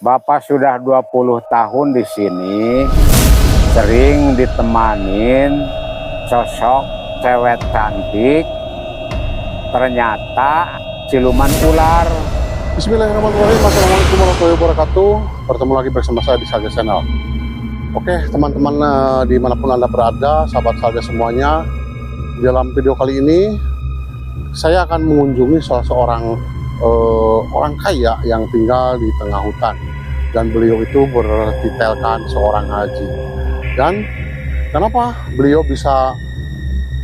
Bapak sudah 20 tahun di sini, sering ditemanin sosok cewek cantik, ternyata siluman ular. Bismillahirrahmanirrahim. Assalamualaikum warahmatullahi wabarakatuh. Bertemu lagi bersama saya di Saga Channel. Oke teman-teman, dimanapun Anda berada, sahabat Saga semuanya, dalam video kali ini saya akan mengunjungi salah seorang orang kaya yang tinggal di tengah hutan, dan beliau itu bertitelkan seorang haji. Dan kenapa beliau bisa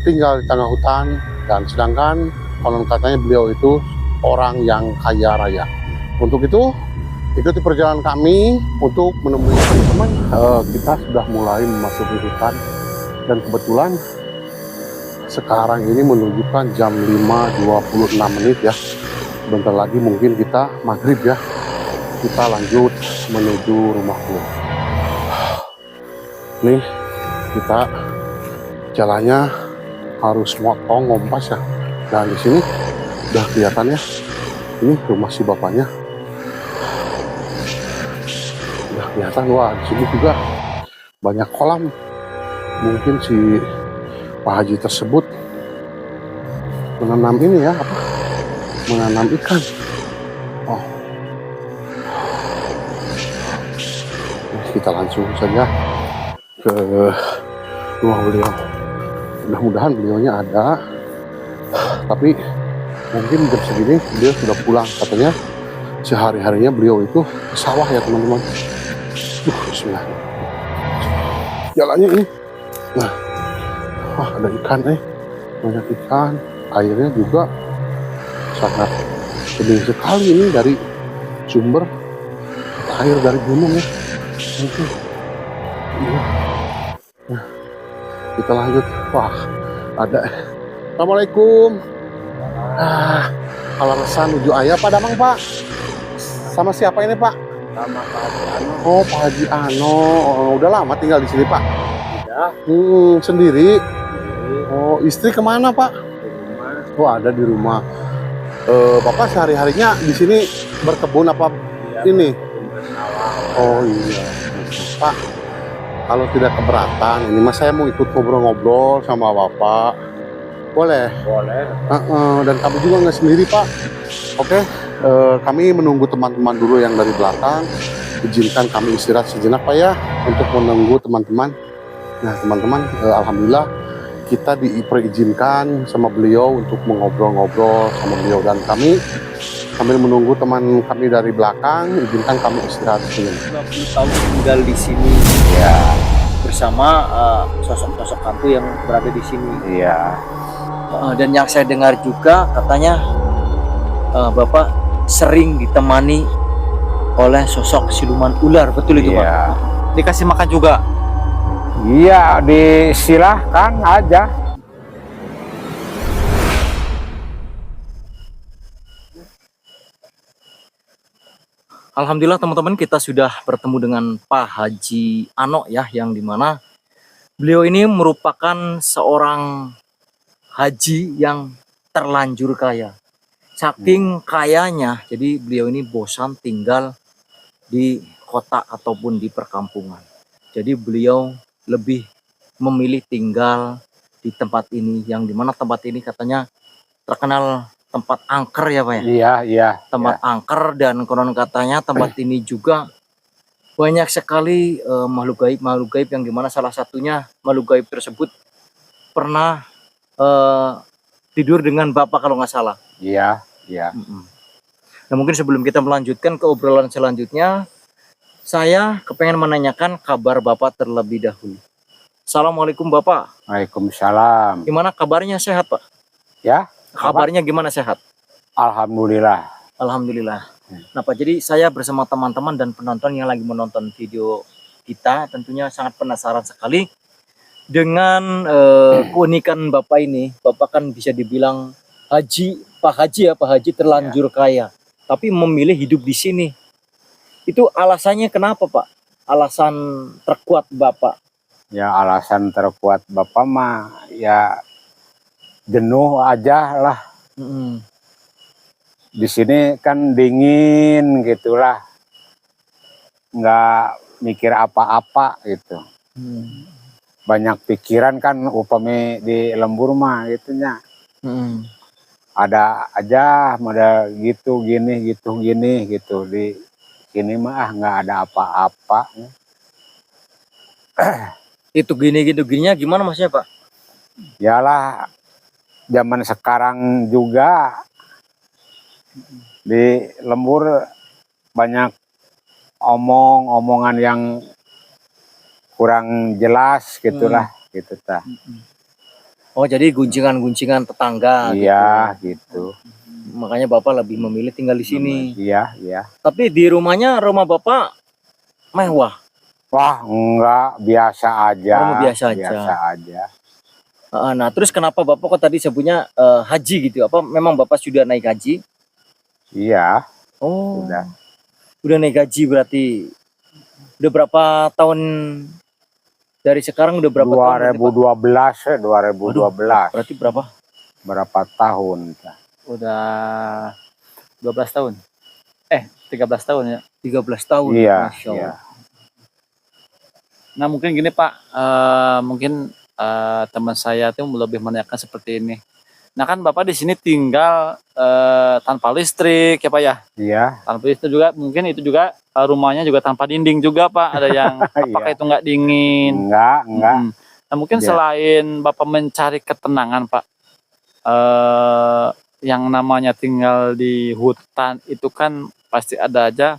tinggal di tengah hutan, dan sedangkan konon katanya beliau itu orang yang kaya raya. Untuk itu ikuti perjalanan kami untuk menemui teman-teman. Kita sudah mulai memasuki hutan, dan kebetulan sekarang ini menunjukkan jam 5.26 ya. Bentar lagi mungkin kita maghrib ya. Kita lanjut menuju rumah beliau. Nih kita jalannya harus motong ngompas ya. Dan di sini udah kelihatan ya, ini rumah si bapaknya. Udah kelihatan, wah di sini juga banyak kolam. Mungkin si Pak Haji tersebut menanam ini ya, apa? Menanam ikan. Oh, kita langsung saja ke rumah beliau. Mudah-mudahan beliaunya ada, tapi mungkin jam segini beliau sudah pulang. Katanya sehari-harinya beliau itu ke sawah ya teman-teman. Bismillah. Jalannya ini, nah, wah ada ikan banyak ikan. Airnya juga sangat bening sekali, ini dari sumber air dari gunung ya. Nah, kita lanjut. Wah ada. Assalamualaikum. Alasan menuju ayah Pak Damang Pak. Sama siapa ini Pak? Sama Pak Haji Ano. Oh Pak Haji Ano. Oh, udah lama tinggal di sini Pak? Udah. Sendiri. Di Oh istri kemana Pak? rumah. Oh ada di rumah. Bapak sehari-harinya di sini berkebun apa Dia ini? berkebun sawah. Oh iya. Pak, kalau tidak keberatan, ini mas saya mau ikut ngobrol-ngobrol sama Bapak. Boleh? Boleh. Dan kamu juga nggak sendiri Pak? Oke, kami menunggu teman-teman dulu yang dari belakang. Izinkan kami istirahat sejenak Pak ya, untuk menunggu teman-teman. Nah teman-teman, alhamdulillah kita diperizinkan sama beliau untuk mengobrol-ngobrol sama beliau, dan kami sambil menunggu teman kami dari belakang, izinkan kami istirahat sejenak. 20 tahun tinggal di sini Iya. bersama sosok-sosok hantu yang berada di sini. Iya. Dan yang saya dengar juga katanya Bapak sering ditemani oleh sosok siluman ular, betul itu Pak? Iya. Dikasih makan juga? Iya, disilahkan aja. Alhamdulillah teman-teman, kita sudah bertemu dengan Pak Haji Ano ya, yang dimana beliau ini merupakan seorang haji yang terlanjur kaya. Saking kayanya, jadi beliau ini bosan tinggal di kota ataupun di perkampungan. Jadi beliau lebih memilih tinggal di tempat ini, yang dimana tempat ini katanya terkenal tempat angker ya Pak ya? Iya, iya. Tempat angker, dan konon katanya tempat ini juga banyak sekali makhluk gaib yang dimana salah satunya makhluk gaib tersebut pernah tidur dengan Bapak kalau nggak salah. Iya, iya. Nah mungkin sebelum kita melanjutkan ke obrolan selanjutnya, saya kepengen menanyakan kabar Bapak terlebih dahulu. Assalamualaikum Bapak. Waalaikumsalam. Gimana kabarnya, sehat Pak? Ya, Kabarnya gimana, sehat? alhamdulillah. Alhamdulillah. Nah Pak, jadi saya bersama teman-teman dan penonton yang lagi menonton video kita tentunya sangat penasaran sekali dengan keunikan Bapak ini. Bapak kan bisa dibilang Pak Haji terlanjur kaya, tapi memilih hidup di sini. Itu alasannya kenapa Pak? Alasan terkuat Bapak? Ya alasan terkuat Bapak mah ya jenuh aja lah. Di sini kan dingin gitulah. nggak mikir apa-apa gitu. Hmm. Banyak pikiran kan upami di lembur mah gitunya. Hmm. Ada aja model gitu gini gitu di sini mah nggak ada apa-apa. Itu gininya gimana maksudnya Pak? Yalah zaman sekarang juga di lembur banyak omongan yang kurang jelas gitulah gitu tah. Oh jadi guncingan tetangga Iya gitu. gitu. Makanya Bapak lebih memilih tinggal di sini. Iya, iya. Tapi di rumah Bapak mewah. Wah, enggak, biasa aja. Oh, biasa aja. Biasa aja. Nah, terus kenapa Bapak kok tadi sebutnya haji gitu? Apa memang Bapak sudah naik haji? Iya, Oh. sudah. Udah naik haji berarti. Udah berapa tahun dari sekarang udah berapa tahun? 2012, 2012. Berarti berapa? Berapa tahun? Udah 12 tahun. 13 tahun ya. 13 tahun. Iya, Masya Allah. iya. Nah mungkin gini Pak, mungkin teman saya tuh lebih menanyakan seperti ini. Nah kan Bapak di sini tinggal tanpa listrik ya Pak ya? Iya. Tanpa listrik juga, mungkin itu juga rumahnya juga tanpa dinding juga Pak. Ada yang apakah Iya. itu nggak dingin? Enggak. Nah mungkin Iya. selain Bapak mencari ketenangan Pak, yang namanya tinggal di hutan itu kan pasti ada aja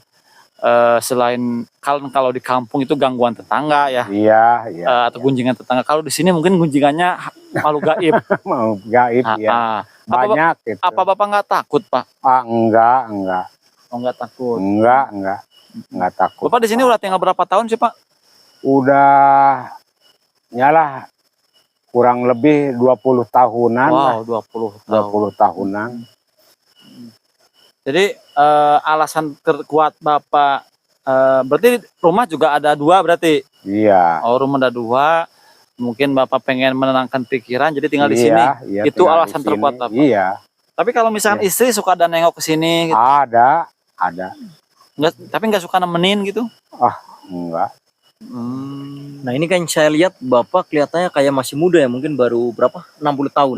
selain kalau di kampung itu gangguan tetangga ya, Iya, iya. atau gunjingan tetangga. Kalau di sini mungkin gunjingannya makhluk gaib. Mau gaib ya. Banyak gitu. Apa Bapak nggak takut Pak? Enggak. Oh nggak takut. Enggak takut. Bapak di sini udah tinggal berapa tahun sih Pak? Udah nyalah kurang lebih 20 tahunan lah. Wow 20 tahun. 20 tahunan. Jadi alasan terkuat Bapak berarti rumah juga ada 2 berarti? Iya. Oh rumah ada 2, mungkin Bapak pengen menenangkan pikiran jadi tinggal di Iya, sini. iya, Itu tinggal alasan di terkuat sini. Bapak? Iya. Tapi kalau misalkan istri suka ada nengok ke sini gitu. Ada. Tapi nggak suka nemenin gitu? Enggak. Nah ini kan saya lihat Bapak kelihatannya kayak masih muda ya. Mungkin baru berapa? 60 tahun.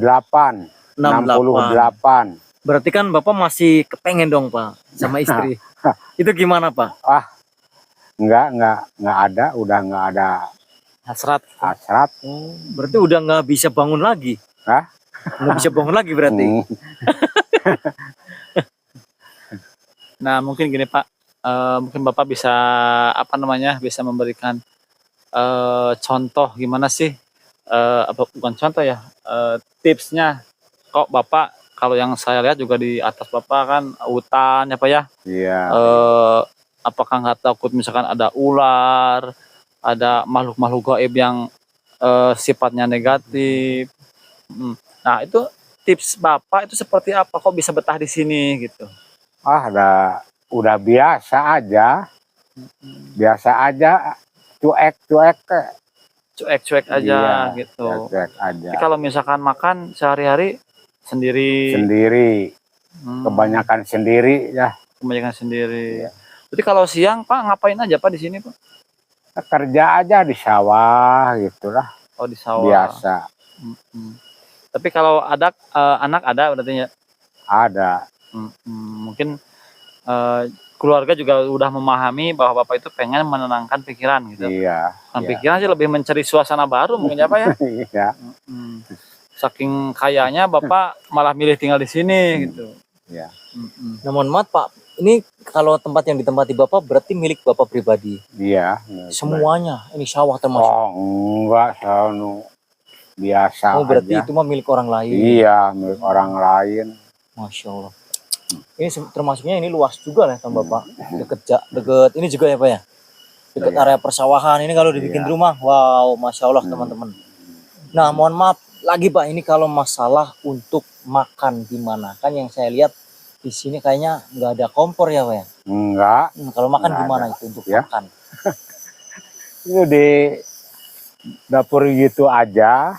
68. 68. Berarti kan Bapak masih kepengen dong Pak sama istri. Itu gimana Pak? Enggak ada, udah enggak ada Hasrat. hasrat. Berarti udah nggak bisa bangun lagi. Hah? Nggak bisa bangun lagi berarti. Nah mungkin gini Pak, mungkin Bapak bisa bisa memberikan contoh gimana sih, bukan contoh ya, tipsnya. Kok Bapak kalau yang saya lihat juga di atas Bapak kan hutan ya Pak ya, Iya. apakah nggak takut misalkan ada ular, ada makhluk-makhluk gaib yang sifatnya negatif? Nah itu tips Bapak itu seperti apa? Kok bisa betah di sini gitu? Udah biasa aja. Cuek-cuek aja Iya, gitu. Cuek aja. Tapi kalau misalkan makan sehari-hari sendiri, Kebanyakan sendiri ya. kebanyakan sendiri. Iya. Jadi kalau siang Pak ngapain aja Pak di sini Pak? Kerja aja di sawah gitulah. Oh di sawah. Biasa. Tapi kalau ada anak ada berarti ya? Ada. Mungkin keluarga juga udah memahami bahwa Bapak itu pengen menenangkan pikiran gitu. Iya. Pikiran sih lebih mencari suasana baru mungkin ya Pak ya. Iya. Saking kayanya Bapak malah milih tinggal di sini gitu. Iya. Nah, mohon maaf Pak, ini kalau tempat yang ditempati Bapak berarti milik Bapak pribadi. Iya. Semuanya, ini sawah termasuk. Enggak, biasa Berarti aja. itu mah milik orang lain. Iya, milik orang lain. Masya Allah. Ini termasuknya ini luas juga lah sama Bapak. Deket ini juga ya Pak ya. Dekat area persawahan ini kalau dibikin rumah, wow, Masya Allah teman-teman. Nah, mohon maaf lagi Pak, ini kalau masalah untuk makan gimana? Kan yang saya lihat di sini kayaknya nggak ada kompor ya Pak ya. Enggak. Kalau makan Nggak gimana ada. itu untuk Ya. makan? Itu di dapur gitu aja.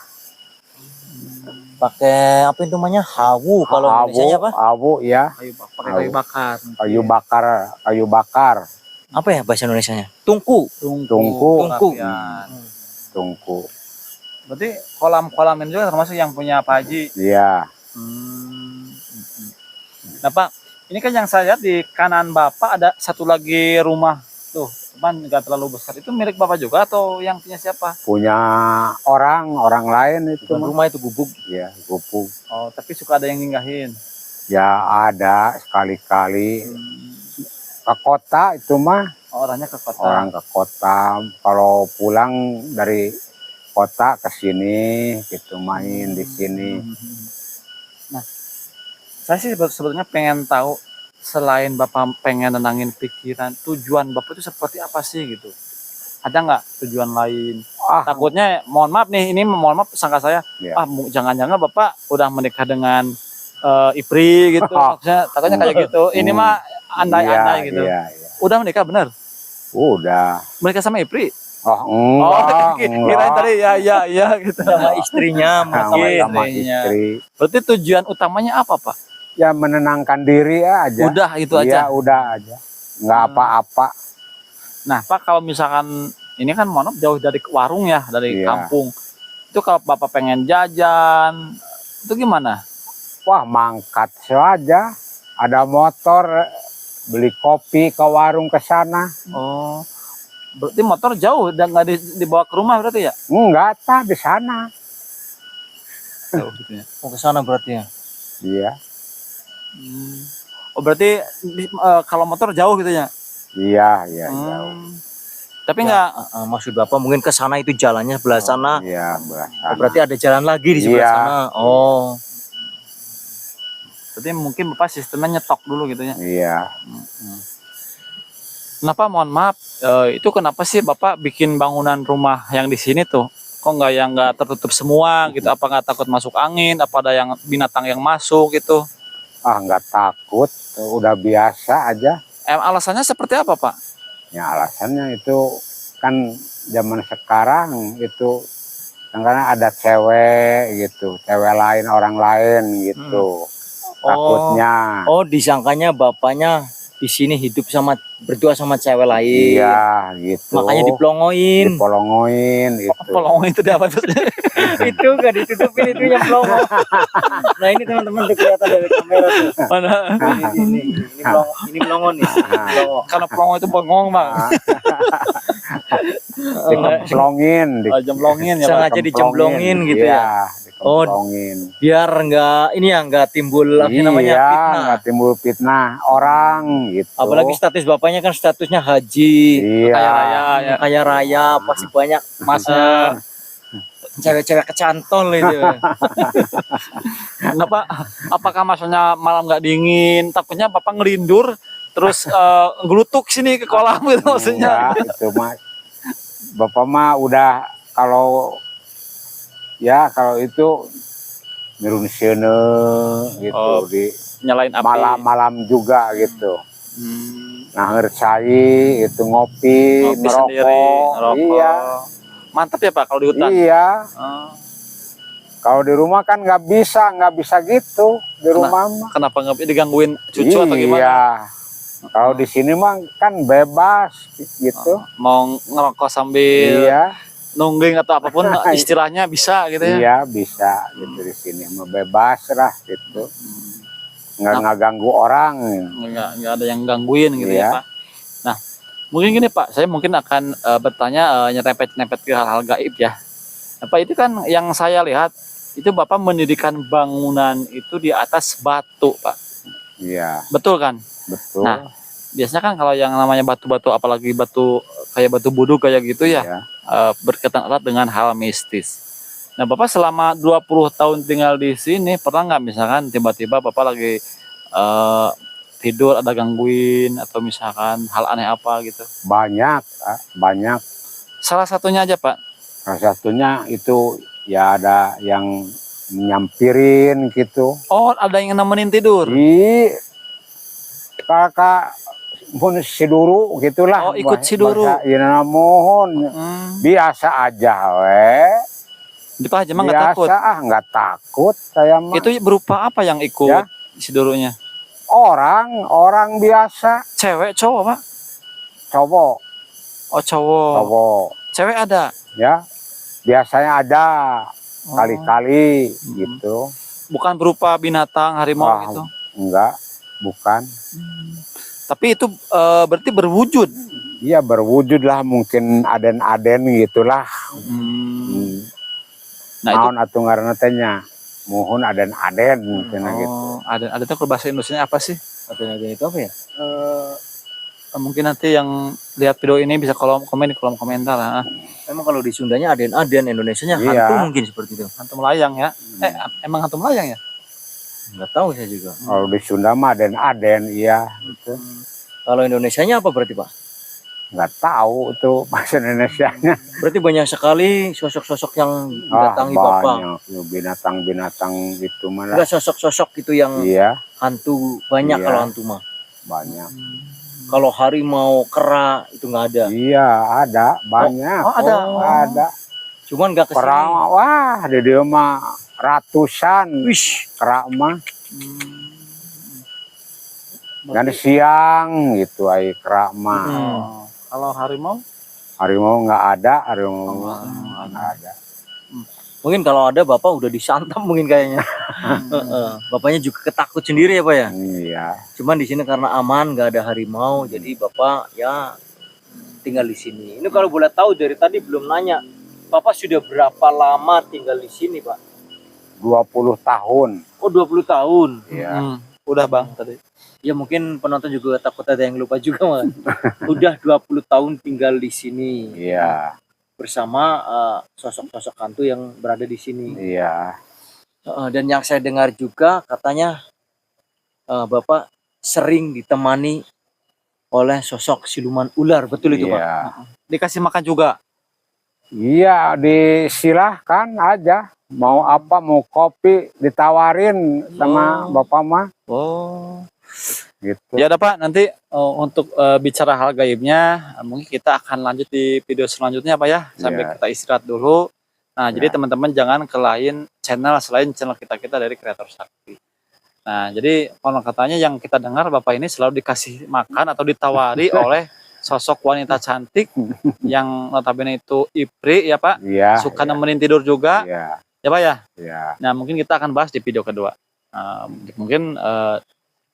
Pakai apa itu namanya? Hawu kalau Indonesianya apa? Awu ya. Pakai kayu bakar. Kayu bakar. apa ya bahasa Indonesianya? Tungku. Tungku. perapian. Tungku. Berarti kolam-kolam ini juga termasuk yang punya Pak Haji. Iya. Nah Pak, ini kan yang saya lihat di kanan Bapak ada satu lagi rumah tuh, cuman nggak terlalu besar. Itu milik Bapak juga atau yang punya siapa? Punya orang lain itu Bukan mah. rumah itu gubuk. Ya, gupuk. Oh, tapi suka ada yang nginggahin. Ya ada sekali-kali ke kota itu mah. Orangnya ke kota. Orang ke kota, kalau pulang dari kota ke sini gitu, main di sini. Nah, saya sih sebetulnya pengen tahu, selain Bapak pengen nenangin pikiran, tujuan Bapak itu seperti apa sih gitu? Ada nggak tujuan lain? Takutnya, mohon maaf nih, ini mohon maaf sangka saya, Ya. jangan-jangan Bapak udah menikah dengan Ipri gitu, maksudnya takutnya kayak gitu. Ini mah andai-andai Iya, gitu. iya, iya. Udah menikah bener? Udah. Menikah sama Ipri? Oh Oh, enggak, kirain tadi ya gitu. Sama istrinya sama mungkin. istrinya. istri. Berarti tujuan utamanya apa Pak? Ya menenangkan diri aja. Udah itu aja. Iya, udah aja. Nggak apa-apa. Nah Pak, kalau misalkan ini kan mohon maaf jauh dari warung ya, dari Iya. kampung. Itu kalau Bapak pengen jajan, itu gimana? Wah, mangkat saja. Ada motor, beli kopi ke warung ke sana. Oh, berarti motor jauh dan nggak dibawa ke rumah berarti ya? Enggak, tak di sana. Jauh gitu ya. Mau ke sana berarti ya. Iya. Oh berarti kalau motor jauh gitu ya? Iya, iya, jauh. Tapi nggak, Maksud Bapak mungkin ke sana itu jalannya sebelah sana. Iya, belah Oh, sana. berarti ada jalan lagi di sebelah Iya. sana. Oh. berarti mungkin Bapak sistemnya nyetok dulu gitu ya? Iya. Kenapa mohon maaf, itu kenapa sih Bapak bikin bangunan rumah yang di sini tuh? Kok nggak yang nggak tertutup semua gitu? Apa nggak takut masuk angin? Apa ada yang binatang yang masuk gitu? Ah, nggak takut. Udah biasa aja. Alasannya seperti apa Pak? Ya alasannya itu kan zaman sekarang itu karena ada cewek gitu, cewek lain, orang lain gitu. Takutnya. Oh, disangkanya bapaknya di sini hidup sama berdua sama cewek lain. Iya, gitu. Makanya dipelongoin. Dipolongoin itu. Pelong itu dia apa tuh? Itu gak ditutupin itu yang pelongo. Nah ini teman-teman tuh kelihatan dari kamera tuh. Mana? Ini pelongo nih. Pelongo. Karena pelong itu bengong Bang. Dikemplongin, Jemplongin ya Pak. Sengaja dijemplongin gitu ya. Dikemplongin. Biar nggak timbul apa namanya Iya, fitnah. nggak timbul fitnah orang gitu. Apalagi status bapaknya kan statusnya haji, Iya. Kaya raya ya. kaya raya, pasti banyak masa cewek-cewek kecantol itu. Kenapa? Apakah maksudnya malam nggak dingin? Takutnya Bapak ngelindur terus ngelutuk sini ke kolam gitu maksudnya. Enggak, itu mah Bapak mah udah kalau itu mirun sieune gitu Oh, di Nyalain api. malam-malam juga gitu. Nah, cai itu ngopi, Ngopi sendiri, ngerokok. ngerokok. Iya. Mantap ya Pak kalau di hutan. Iya. Oh, Kalau di rumah kan nggak bisa gitu di rumah mah. kenapa nggak digangguin cucu atau gimana? Iya. Kalau di sini mah kan bebas gitu. Mau ngerokok sambil Iya. nungging atau apapun istilahnya bisa gitu ya. Iya bisa gitu di sini mah bebas lah gitu. Nggak ganggu orang. Nggak ada yang gangguin gitu Iya. ya Pak. Nah mungkin gini Pak, saya mungkin akan bertanya nyerempet-nyerempet ke hal-hal gaib ya. Pak itu kan yang saya lihat itu Bapak mendirikan bangunan itu di atas batu Pak. Iya Betul kan? betul. Nah, biasanya kan kalau yang namanya batu-batu apalagi batu kayak batu budu kayak gitu ya, Iya. berkaitan erat dengan hal mistis. Nah, Bapak selama 20 tahun tinggal di sini pernah nggak misalkan tiba-tiba Bapak lagi tidur ada gangguin atau misalkan hal aneh apa gitu? Banyak banyak. Salah satunya aja Pak. Salah satunya itu ya ada yang nyampirin gitu. Oh, ada yang nemenin tidur. Kakak pun siduru gitulah. Oh, ikut siduru. Iya mohon. Biasa aja Di Pak Haji mah nggak takut. Biasa nggak takut saya mah. Itu berupa apa yang ikut Ya. sidurunya? Orang biasa. Cewek, cowok Pak? cowok, Oh cowok. cowok. Cewek ada. Ya, biasanya ada Oh. kali-kali gitu. Bukan berupa binatang harimau Wah, gitu. enggak, bukan. Tapi itu berarti berwujud. Iya berwujud lah, mungkin aden-aden gitulah. Nah itu Naon atuh ngaranna teh nya. Muhun aden-aden mungkin gitu. ada tuh kalau bahasa Indonesianya apa sih? Aden-aden itu apa ya? Mungkin nanti yang lihat video ini bisa komen di kolom komentar. Memang kalau di Sundanya aden-aden, Indonesianya Iya. hantu mungkin seperti itu. Hantu melayang ya. Emang hantu melayang ya? Nggak tahu saya juga. Kalau di Sunda mah aden-aden, iya. Gitu. Kalau Indonesianya apa berarti Pak? Nggak tahu tuh bahasa Indonesianya. Berarti banyak sekali sosok-sosok yang mendatangi Bapak. Banyak binatang-binatang itu mah. Enggak sosok-sosok itu yang Iya, hantu banyak. Iya. Kalau hantu mah. banyak. Kalau harimau, kera itu nggak ada. Iya, ada banyak. Oh, ada. Ada. Cuman nggak kesini. Kera wah, di dia mah ratusan. Wish. Kera mah. Kan siang gitu ai kera mah. Kalau harimau? Harimau nggak ada, harimau nggak ada. Mungkin kalau ada Bapak udah disantam mungkin kayaknya. Bapaknya juga ketakut sendiri ya Pak ya. Iya. Cuman di sini karena aman, nggak ada harimau, jadi Bapak ya tinggal di sini. Ini kalau boleh tahu dari tadi belum nanya, Bapak sudah berapa lama tinggal di sini Pak? 20 tahun. Oh 20 tahun. Iya. Udah bang tadi. Ya mungkin penonton juga takut ada yang lupa juga Mas. Udah 20 tahun tinggal di sini Iya. bersama sosok-sosok hantu yang berada di sini. Iya. Dan yang saya dengar juga katanya Bapak sering ditemani oleh sosok siluman ular, betul itu Pak? Iya. Dikasih makan juga. Iya, disilahkan aja. Mau apa, mau kopi, ditawarin sama bapak mah. Oh. Gitu. Ya udah Pak, nanti untuk bicara hal gaibnya, mungkin kita akan lanjut di video selanjutnya Pak ya. Sampai Iya. kita istirahat dulu. Nah, jadi Ya. teman-teman jangan ke lain channel selain channel kita dari Kreator Sakti. Nah, jadi kalau katanya yang kita dengar Bapak ini selalu dikasih makan atau ditawari oleh sosok wanita cantik yang notabene itu ipri ya Pak. Iya. Suka nemenin tidur juga. Iya. Ya Pak ya. Iya. Nah, mungkin kita akan bahas di video kedua. Mungkin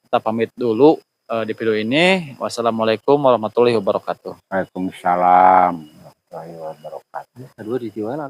kita pamit dulu di video ini. Wassalamualaikum warahmatullahi wabarakatuh. Waalaikumsalam warahmatullahi wabarakatuh. Kedua dijual